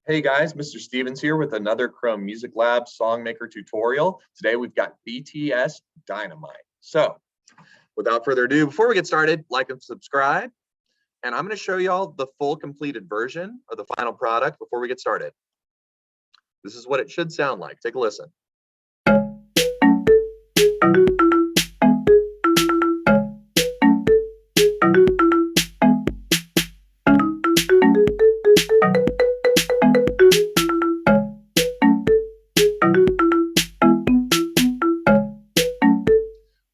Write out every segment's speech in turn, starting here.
Hey guys, Mr. Stevens here with another Chrome Music Lab Songmaker tutorial. Today we've got BTS Dynamite. So without further ado, before we get started, like and subscribe. And I'm going to show y'all the full completed version of the final product before we get started. This is what it should sound like. Take a listen.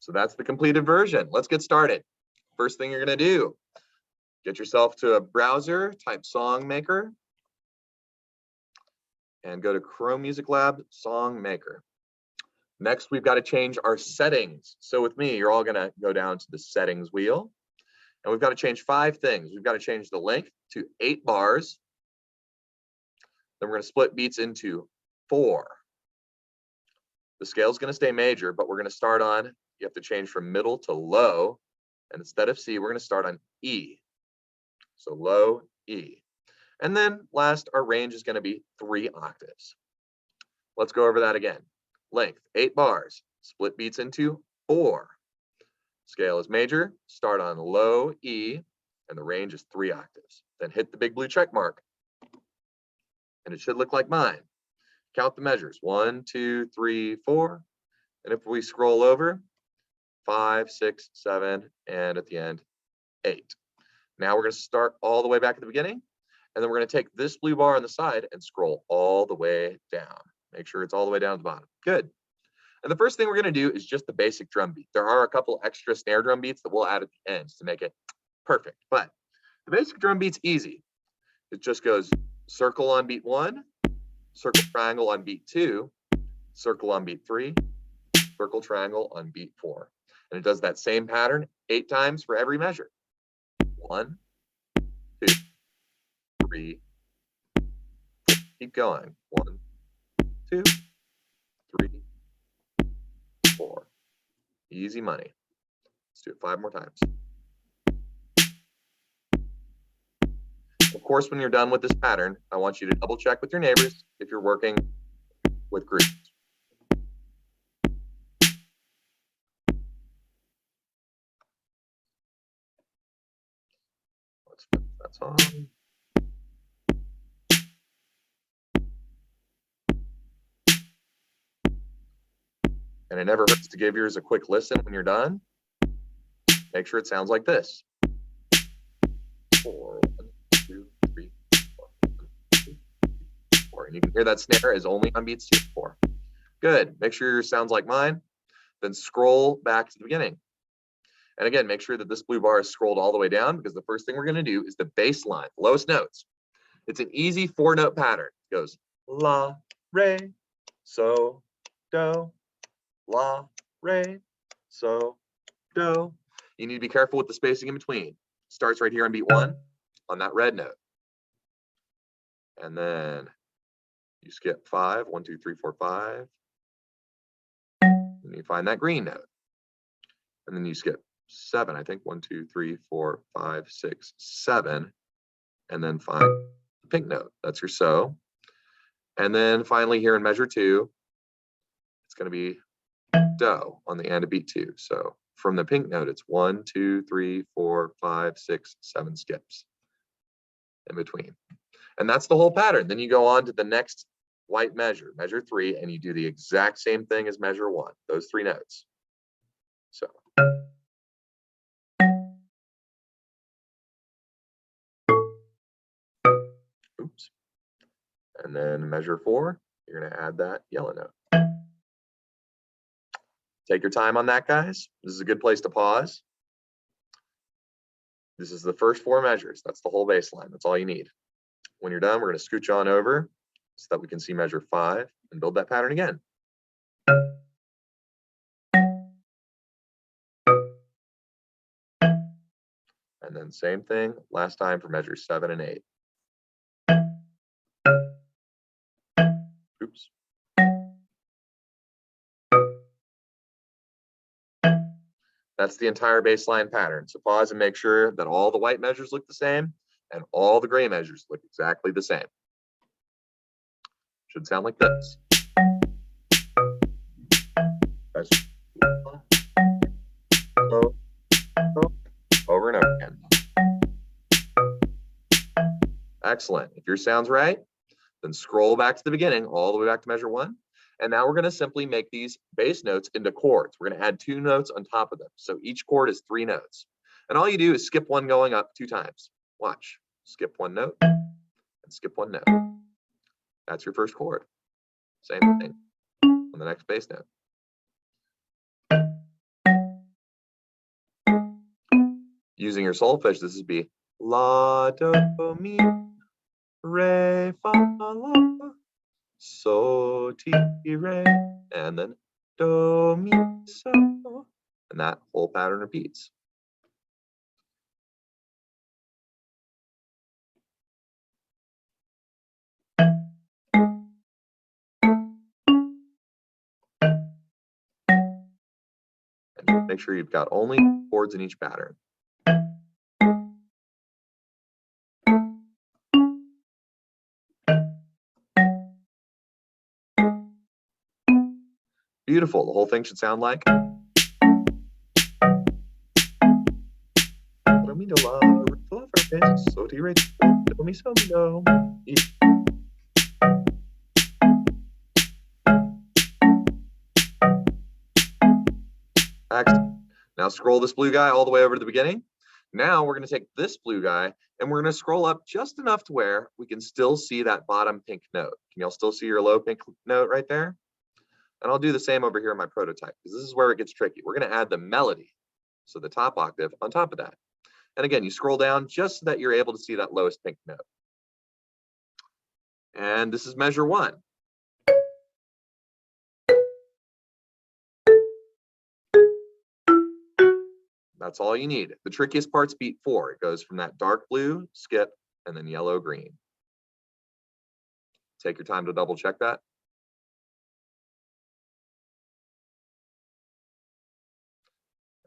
So that's the completed version. Let's get started. First thing you're going to do, get yourself to a browser, type Songmaker, and go to Chrome Music Lab Songmaker. Next, we've got to change our settings. So with me, you're all going to go down to the settings wheel, and we've got to change 5 things. We've got to change the length to 8 bars. Then we're going to split beats into 4. The scale is going to stay major, but we're going to start on, you have to change from middle to low. And instead of C, we're going to start on E. So low E. And then last, our range is going to be 3 octaves. Let's go over that again. Length, 8 bars. Split beats into 4. Scale is major. Start on low E. And the range is 3 octaves. Then hit the big blue check mark. And it should look like mine. Count the measures. 1, 2, 3, 4. And if we scroll over, 5, 6, 7, and at the end, 8. Now we're going to start all the way back at the beginning, and then we're going to take this blue bar on the side and scroll all the way down. Make sure it's all the way down to the bottom. Good. And the first thing we're going to do is just the basic drum beat. There are a couple extra snare drum beats that we'll add at the end to make it perfect, but the basic drum beat's easy. It just goes circle on beat 1, circle triangle on beat 2, circle on beat 3, circle triangle on beat 4. And it does that same pattern 8 times for every measure. 1, 2, 3. Keep going. 1, 2, 3, 4. Easy money. Let's do it 5 more times. Of course, when you're done with this pattern, I want you to double check with your neighbors if you're working with groups. Let's put that on. And it never hurts to give yours a quick listen when you're done. Make sure it sounds like this. 4, 1, 2, 3, 4, 1, 2, 3, 4. And you can hear that snare is only on beats 2 and 4. Good. Make sure yours sounds like mine. Then scroll back to the beginning. And again, make sure that this blue bar is scrolled all the way down, because the first thing we're going to do is the bass line, lowest notes. It's an easy 4-note pattern. It goes la, re, so, do, la, re, so, do. You need to be careful with the spacing in between. Starts right here on beat 1 on that red note. And then you skip 5, 1, 2, 3, 4, 5. And you find that green note. And then you skip 7, I think 1, 2, 3, 4, 5, 6, 7. And then find the pink note. That's your so. And then finally here in measure 2, it's going to be do on the end of beat 2. So from the pink note, it's 1, 2, 3, 4, 5, 6, 7 skips in between. And that's the whole pattern. Then you go on to the next white measure, measure 3, and you do the exact same thing as measure 1, those 3 notes. So. Oops. And then measure 4, you're going to add that yellow note. Take your time on that, guys. This is a good place to pause. This is the first 4 measures. That's the whole bass line. That's all you need. When you're done, we're going to scooch on over so that we can see measure 5 and build that pattern again. And then same thing last time for measure 7 and 8. Oops. That's the entire bass line pattern. So pause and make sure that all the white measures look the same and all the gray measures look exactly the same. Should sound like this. Over and over again. Excellent. If your sound's right, then scroll back to the beginning, all the way back to measure 1. And now we're going to simply make these bass notes into chords. We're going to add 2 notes on top of them. So each chord is 3 notes. And all you do is skip one going up 2 times. Watch. Skip 1 note and skip 1 note. That's your first chord. Same thing on the next bass note. Using your solfege, this would be la, do, mi, re, fa, la, so, ti, re, and then do, mi, so, and that whole pattern repeats. And make sure you've got only chords in each pattern. Beautiful. The whole thing should sound like. Excellent. Now scroll this blue guy all the way over to the beginning. Now we're going to take this blue guy and we're going to scroll up just enough to where we can still see that bottom pink note. Can y'all still see your low pink note right there? And I'll do the same over here in my prototype because this is where it gets tricky. We're going to add the melody, so the top octave on top of that. And again, you scroll down just so that you're able to see that lowest pink note. And this is measure 1. That's all you need. The trickiest part's beat 4. It goes from that dark blue, skip, and then yellow, green. Take your time to double check that.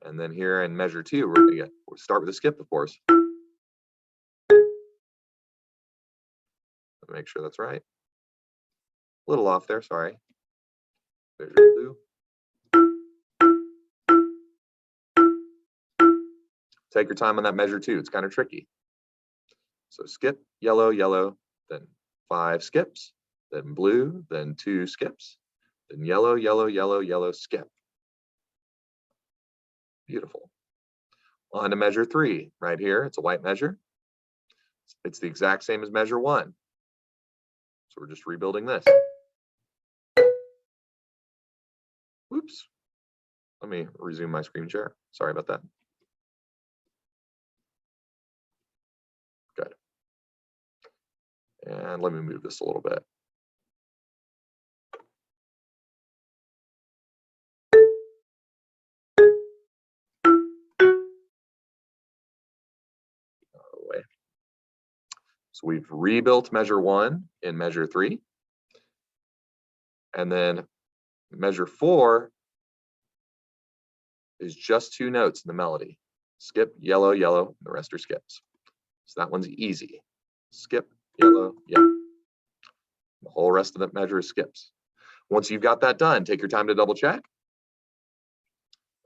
And then here in measure 2, we'll start with a skip, of course. Make sure that's right. A little off there, sorry. There's your blue. Take your time on that measure 2. It's kind of tricky. So skip, yellow, yellow, then 5 skips, then blue, then 2 skips, then yellow, yellow, yellow, yellow, skip. Beautiful. On to measure 3 right here. It's a white measure. It's the exact same as measure 1. So we're just rebuilding this. Oops. Let me resume my screen share. Sorry about that. Good. And let me move this a little bit. So we've rebuilt measure 1 in measure 3. And then measure 4 is just 2 notes in the melody. Skip, yellow, yellow, and the rest are skips. So that one's easy. Skip, yellow, yellow. The whole rest of the measure is skips. Once you've got that done, take your time to double check.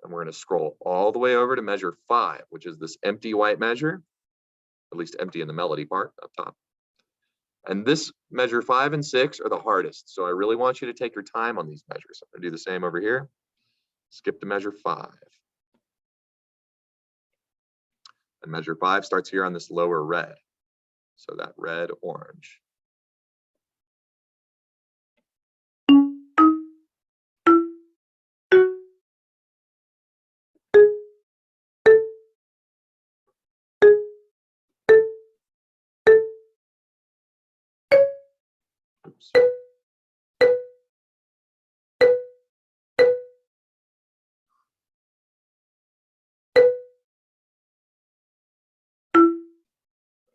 And we're going to scroll all the way over to measure 5, which is this empty white measure, at least empty in the melody part up top. And this measure 5 and 6 are the hardest. So I really want you to take your time on these measures. I'm going to do the same over here. Skip to measure 5. And measure 5 starts here on this lower red. So that red, orange. Oops.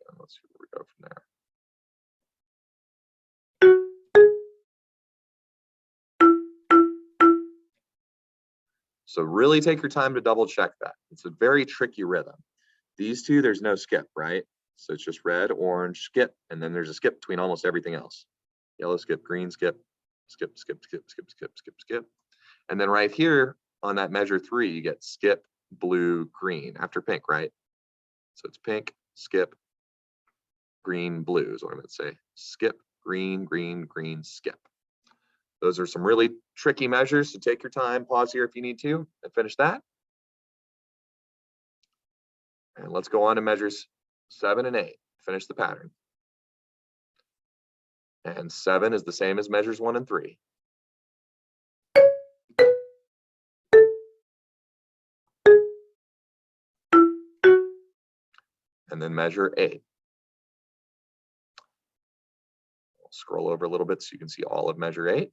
And let's see where we go from there. So really take your time to double check that. It's a very tricky rhythm. These two, there's no skip, right? So it's just red, orange, skip, and then there's a skip between almost everything else. yellow, skip, green, skip, skip, skip, skip, skip, skip, skip, skip. And then right here on that measure 3, you get skip, blue, green after pink, right? So it's pink, skip, green, blue is what I'm going to say. Skip, green, green, green, skip. Those are some really tricky measures, so take your time, pause here if you need to, and finish that. And let's go on to measures 7 and 8. Finish the pattern. And 7 is the same as measures 1 and 3. And then measure 8. I'll scroll over a little bit so you can see all of measure 8.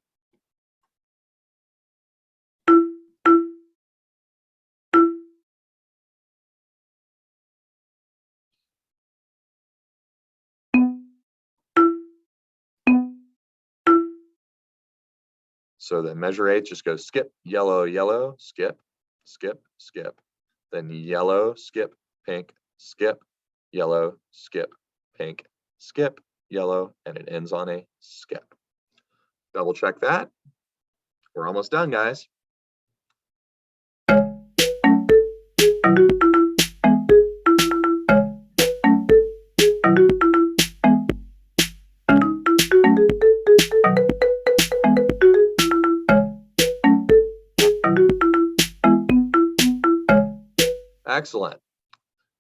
So then measure 8 just goes skip, yellow, yellow, skip, skip, skip. Then yellow, skip, pink, skip, yellow, skip, pink, skip, yellow, and it ends on a skip. Double check that. We're almost done, guys. Excellent.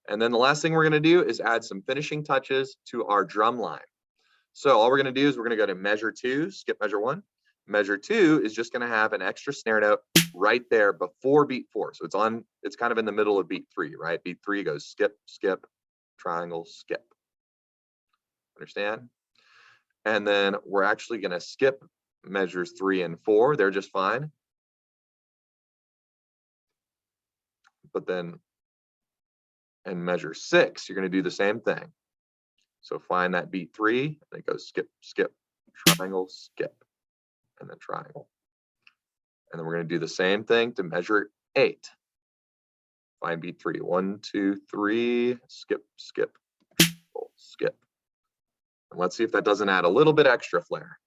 And then the last thing we're going to do is add some finishing touches to our drum line. So all we're going to do is we're going to go to measure 2, skip measure 1. Measure 2 is just going to have an extra snare note right there before beat 4. So it's kind of in the middle of beat 3, right? Beat 3 goes skip, skip, triangle, skip. Understand? And then we're actually going to skip measures 3 and 4. They're just fine. But then in measure 6, you're going to do the same thing. So find that beat 3, and it goes skip, skip, triangle, skip, and then triangle. And then we're going to do the same thing to measure 8. Find beat 3, 1, 2, 3, skip, skip, triangle, skip. And let's see if that doesn't add a little bit extra flair.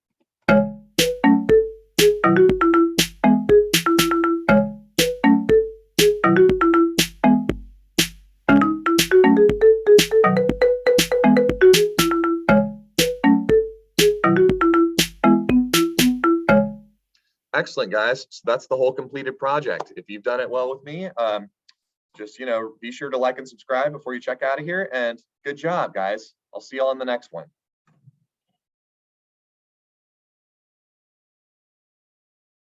Excellent, guys. So that's the whole completed project. If you've done it well with me, just be sure to like and subscribe before you check out of here. And good job, guys. I'll see you all on the next one.